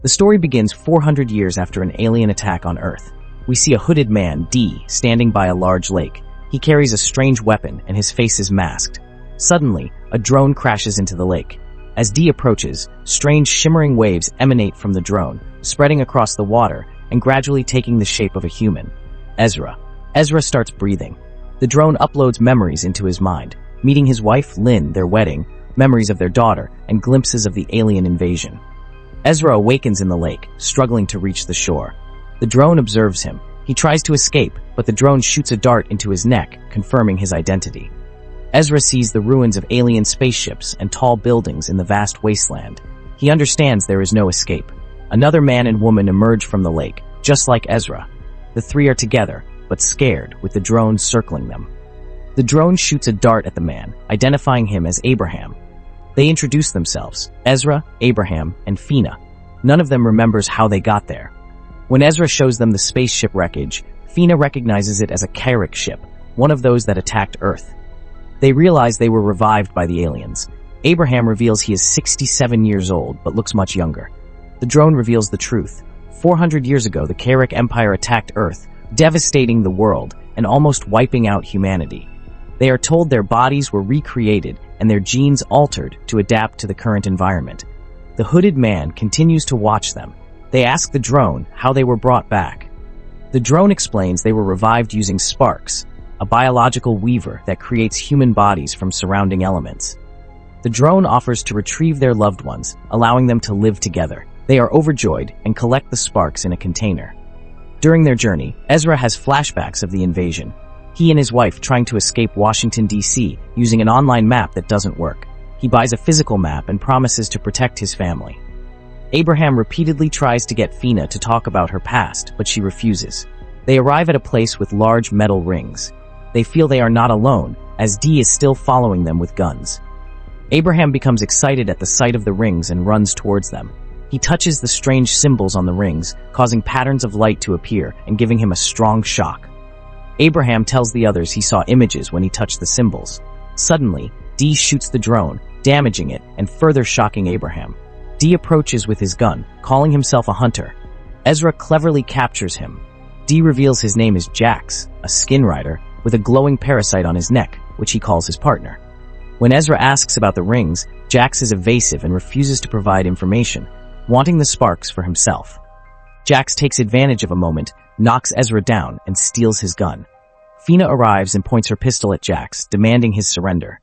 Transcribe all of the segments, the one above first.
The story begins 400 years after an alien attack on Earth. We see a hooded man, D, standing by a large lake. He carries a strange weapon and his face is masked. Suddenly, a drone crashes into the lake. As D approaches, strange shimmering waves emanate from the drone, spreading across the water and gradually taking the shape of a human. Ezra. Ezra starts breathing. The drone uploads memories into his mind, meeting his wife, Lynn, their wedding, memories of their daughter, and glimpses of the alien invasion. Ezra awakens in the lake, struggling to reach the shore. The drone observes him. He tries to escape, but the drone shoots a dart into his neck, confirming his identity. Ezra sees the ruins of alien spaceships and tall buildings in the vast wasteland. He understands there is no escape. Another man and woman emerge from the lake, just like Ezra. The three are together, but scared, with the drone circling them. The drone shoots a dart at the man, identifying him as Abraham. They introduce themselves, Ezra, Abraham, and Fina. None of them remembers how they got there. When Ezra shows them the spaceship wreckage, Fina recognizes it as a Kyric ship, one of those that attacked Earth. They realize they were revived by the aliens. Abraham reveals he is 67 years old, but looks much younger. The drone reveals the truth. 400 years ago, the Kyric Empire attacked Earth, devastating the world and almost wiping out humanity. They are told their bodies were recreated and their genes altered to adapt to the current environment. The hooded man continues to watch them. They ask the drone how they were brought back. The drone explains they were revived using sparks, a biological weaver that creates human bodies from surrounding elements. The drone offers to retrieve their loved ones, allowing them to live together. They are overjoyed and collect the sparks in a container. During their journey, Ezra has flashbacks of the invasion. He and his wife trying to escape Washington, D.C. using an online map that doesn't work. He buys a physical map and promises to protect his family. Abraham repeatedly tries to get Fina to talk about her past, but she refuses. They arrive at a place with large metal rings. They feel they are not alone, as D is still following them with guns. Abraham becomes excited at the sight of the rings and runs towards them. He touches the strange symbols on the rings, causing patterns of light to appear and giving him a strong shock. Abraham tells the others he saw images when he touched the symbols. Suddenly, D shoots the drone, damaging it and further shocking Abraham. D approaches with his gun, calling himself a hunter. Ezra cleverly captures him. D reveals his name is Jax, a skin rider, with a glowing parasite on his neck, which he calls his partner. When Ezra asks about the rings, Jax is evasive and refuses to provide information, wanting the sparks for himself. Jax takes advantage of a moment, knocks Ezra down, and steals his gun. Fina arrives and points her pistol at Jax, demanding his surrender.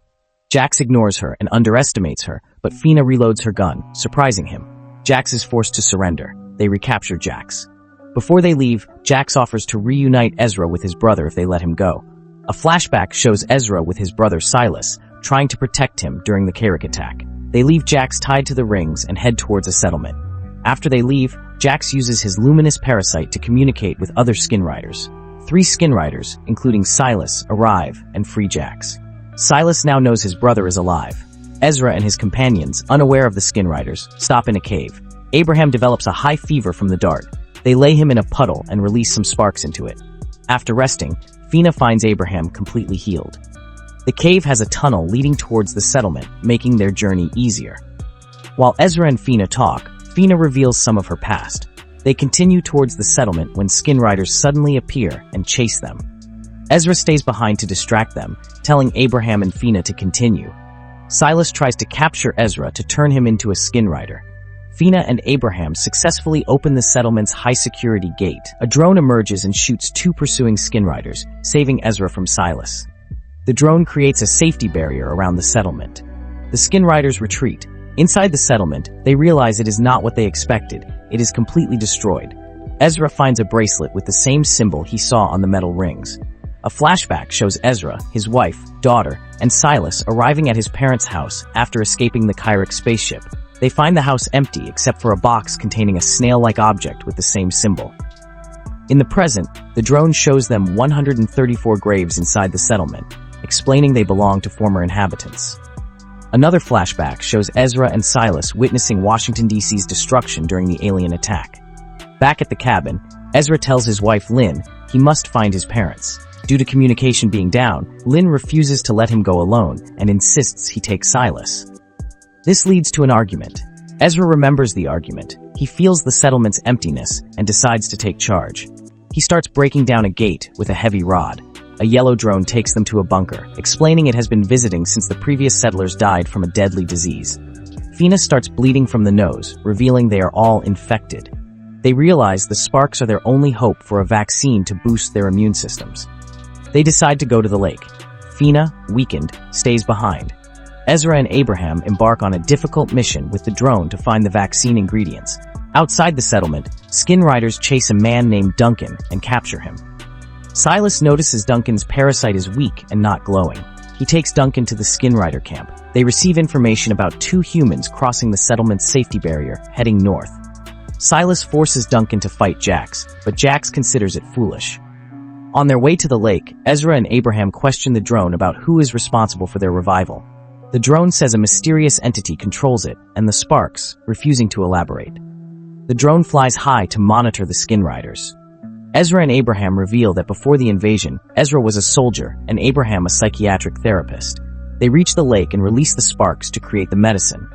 Jax ignores her and underestimates her, but Fina reloads her gun, surprising him. Jax is forced to surrender. They recapture Jax. Before they leave, Jax offers to reunite Ezra with his brother if they let him go. A flashback shows Ezra with his brother Silas, trying to protect him during the Kyric attack. They leave Jax tied to the rings and head towards a settlement. After they leave, Jax uses his luminous parasite to communicate with other skin riders. 3 skin riders, including Silas, arrive and free Jax. Silas now knows his brother is alive. Ezra and his companions, unaware of the skin riders, stop in a cave. Abraham develops a high fever from the dart. They lay him in a puddle and release some sparks into it. After resting, Fina finds Abraham completely healed. The cave has a tunnel leading towards the settlement, making their journey easier. While Ezra and Fina talk, Fina reveals some of her past. They continue towards the settlement when skin riders suddenly appear and chase them. Ezra stays behind to distract them, telling Abraham and Fina to continue. Silas tries to capture Ezra to turn him into a skin rider. Fina and Abraham successfully open the settlement's high-security gate. A drone emerges and shoots 2 pursuing skin riders, saving Ezra from Silas. The drone creates a safety barrier around the settlement. The skin riders retreat. Inside the settlement, they realize it is not what they expected. It is completely destroyed. Ezra finds a bracelet with the same symbol he saw on the metal rings. A flashback shows Ezra, his wife, daughter, and Silas arriving at his parents' house after escaping the Kyric spaceship. They find the house empty except for a box containing a snail-like object with the same symbol. In the present, the drone shows them 134 graves inside the settlement, explaining they belong to former inhabitants. Another flashback shows Ezra and Silas witnessing Washington, D.C.'s destruction during the alien attack. Back at the cabin, Ezra tells his wife Lynn he must find his parents. Due to communication being down, Lynn refuses to let him go alone and insists he take Silas. This leads to an argument. Ezra remembers the argument. He feels the settlement's emptiness and decides to take charge. He starts breaking down a gate with a heavy rod. A yellow drone takes them to a bunker, explaining it has been visiting since the previous settlers died from a deadly disease. Fina starts bleeding from the nose, revealing they are all infected. They realize the sparks are their only hope for a vaccine to boost their immune systems. They decide to go to the lake. Fina, weakened, stays behind. Ezra and Abraham embark on a difficult mission with the drone to find the vaccine ingredients. Outside the settlement, skin riders chase a man named Duncan and capture him. Silas notices Duncan's parasite is weak and not glowing. He takes Duncan to the skin rider camp. They receive information about 2 humans crossing the settlement's safety barrier, heading north. Silas forces Duncan to fight Jax, but Jax considers it foolish. On their way to the lake, Ezra and Abraham question the drone about who is responsible for their revival. The drone says a mysterious entity controls it, and the sparks, refusing to elaborate. The drone flies high to monitor the skin riders. Ezra and Abraham reveal that before the invasion, Ezra was a soldier and Abraham a psychiatric therapist. They reach the lake and release the sparks to create the medicine.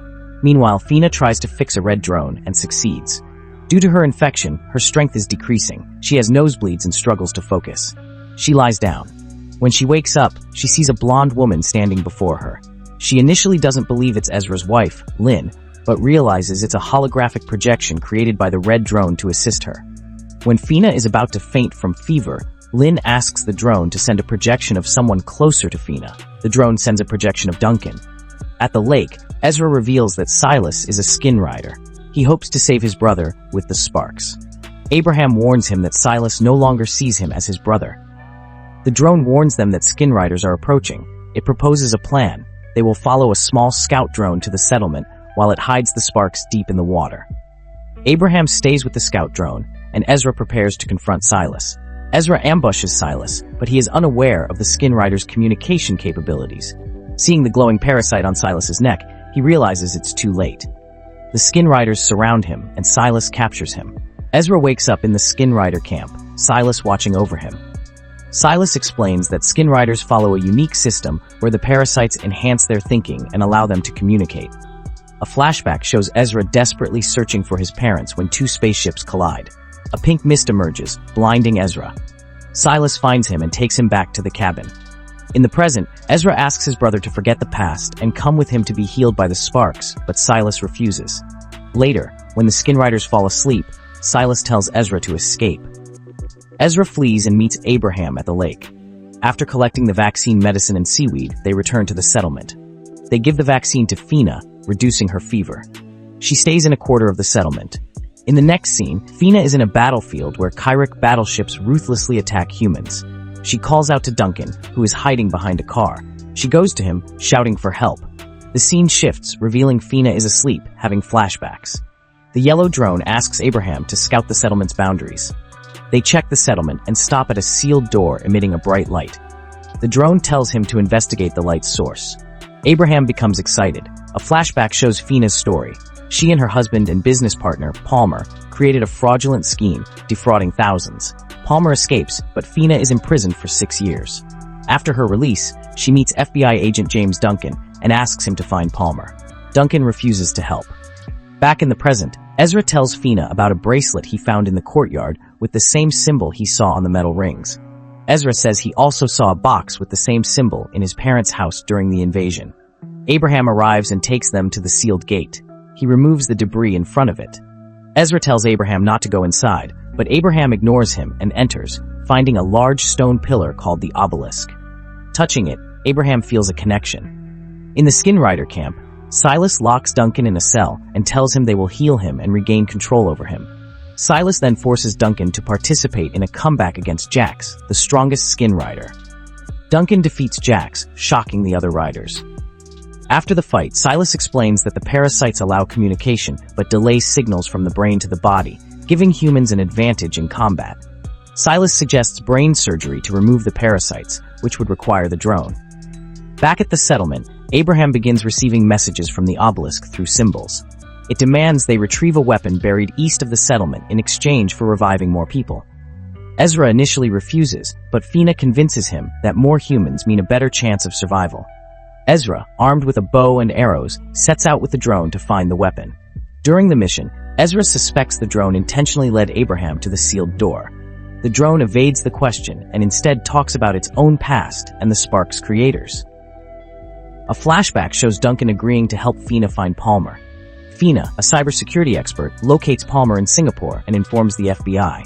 Meanwhile, Fina tries to fix a red drone and succeeds. Due to her infection, her strength is decreasing. She has nosebleeds and struggles to focus. She lies down. When she wakes up, she sees a blonde woman standing before her. She initially doesn't believe it's Ezra's wife, Lynn, but realizes it's a holographic projection created by the red drone to assist her. When Fina is about to faint from fever, Lynn asks the drone to send a projection of someone closer to Fina. The drone sends a projection of Duncan. At the lake, Ezra reveals that Silas is a skin rider. He hopes to save his brother with the sparks. Abraham warns him that Silas no longer sees him as his brother. The drone warns them that skin riders are approaching. It proposes a plan. They will follow a small scout drone to the settlement while it hides the sparks deep in the water. Abraham stays with the scout drone, and Ezra prepares to confront Silas. Ezra ambushes Silas, but he is unaware of the skin rider's communication capabilities. Seeing the glowing parasite on Silas's neck, he realizes it's too late. The skin riders surround him, and Silas captures him. Ezra wakes up in the skin rider camp, Silas watching over him. Silas explains that skin riders follow a unique system where the parasites enhance their thinking and allow them to communicate. A flashback shows Ezra desperately searching for his parents when 2 spaceships collide. A pink mist emerges, blinding Ezra. Silas finds him and takes him back to the cabin. In the present, Ezra asks his brother to forget the past and come with him to be healed by the sparks, but Silas refuses. Later, when the skin riders fall asleep, Silas tells Ezra to escape. Ezra flees and meets Abraham at the lake. After collecting the vaccine medicine and seaweed, they return to the settlement. They give the vaccine to Fina, reducing her fever. She stays in a quarter of the settlement. In the next scene, Fina is in a battlefield where Kyric battleships ruthlessly attack humans. She calls out to Duncan, who is hiding behind a car. She goes to him, shouting for help. The scene shifts, revealing Fina is asleep, having flashbacks. The yellow drone asks Abraham to scout the settlement's boundaries. They check the settlement and stop at a sealed door emitting a bright light. The drone tells him to investigate the light's source. Abraham becomes excited. A flashback shows Fina's story. She and her husband and business partner, Palmer, created a fraudulent scheme, defrauding thousands. Palmer escapes, but Fina is imprisoned for 6 years. After her release, she meets FBI agent James Duncan and asks him to find Palmer. Duncan refuses to help. Back in the present, Ezra tells Fina about a bracelet he found in the courtyard with the same symbol he saw on the metal rings. Ezra says he also saw a box with the same symbol in his parents' house during the invasion. Abraham arrives and takes them to the sealed gate. He removes the debris in front of it. Ezra tells Abraham not to go inside, but Abraham ignores him and enters, finding a large stone pillar called the obelisk. Touching it, Abraham feels a connection. In the skin rider camp, Silas locks Duncan in a cell and tells him they will heal him and regain control over him. Silas then forces Duncan to participate in a comeback against Jax, the strongest skin rider. Duncan defeats Jax, shocking the other riders. After the fight, Silas explains that the parasites allow communication but delay signals from the brain to the body, giving humans an advantage in combat. Silas suggests brain surgery to remove the parasites, which would require the drone. Back at the settlement, Abraham begins receiving messages from the obelisk through symbols. It demands they retrieve a weapon buried east of the settlement in exchange for reviving more people. Ezra initially refuses, but Fina convinces him that more humans mean a better chance of survival. Ezra, armed with a bow and arrows, sets out with the drone to find the weapon. During the mission, Ezra suspects the drone intentionally led Abraham to the sealed door. The drone evades the question and instead talks about its own past and the Spark's creators. A flashback shows Duncan agreeing to help Fina find Palmer. Fina, a cybersecurity expert, locates Palmer in Singapore and informs the FBI.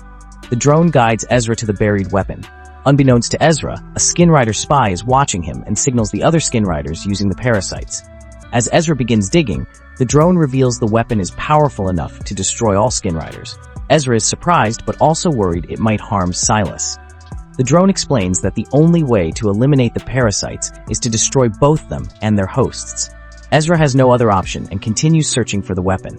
The drone guides Ezra to the buried weapon. Unbeknownst to Ezra, a Skinrider spy is watching him and signals the other Skinriders using the parasites. As Ezra begins digging, the drone reveals the weapon is powerful enough to destroy all Skinriders. Ezra is surprised but also worried it might harm Silas. The drone explains that the only way to eliminate the parasites is to destroy both them and their hosts. Ezra has no other option and continues searching for the weapon.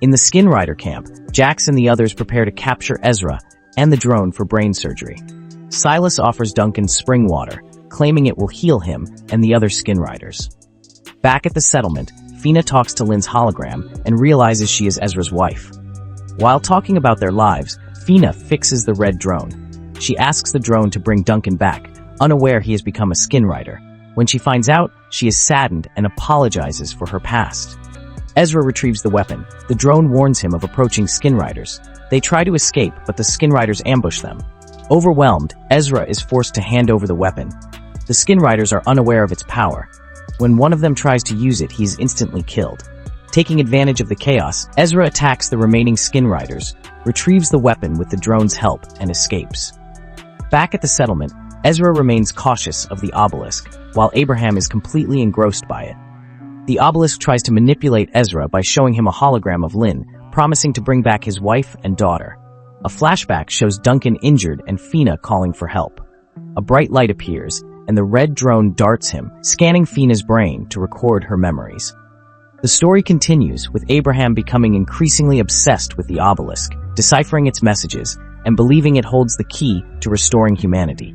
In the Skinrider camp, Jax and the others prepare to capture Ezra and the drone for brain surgery. Silas offers Duncan spring water, claiming it will heal him and the other Skinriders. Back at the settlement, Fina talks to Lynn's hologram and realizes she is Ezra's wife. While talking about their lives, Fina fixes the red drone. She asks the drone to bring Duncan back, unaware he has become a Skinrider. When she finds out, she is saddened and apologizes for her past. Ezra retrieves the weapon. The drone warns him of approaching Skinriders. They try to escape, but the Skinriders ambush them. Overwhelmed, Ezra is forced to hand over the weapon. The Skinriders are unaware of its power. When one of them tries to use it, he is instantly killed. Taking advantage of the chaos, Ezra attacks the remaining Skinriders, retrieves the weapon with the drone's help, and escapes. Back at the settlement, Ezra remains cautious of the obelisk, while Abraham is completely engrossed by it. The obelisk tries to manipulate Ezra by showing him a hologram of Lynn, promising to bring back his wife and daughter. A flashback shows Duncan injured and Fina calling for help. A bright light appears, and the red drone darts him, scanning Fina's brain to record her memories. The story continues, with Abraham becoming increasingly obsessed with the obelisk, deciphering its messages, and believing it holds the key to restoring humanity.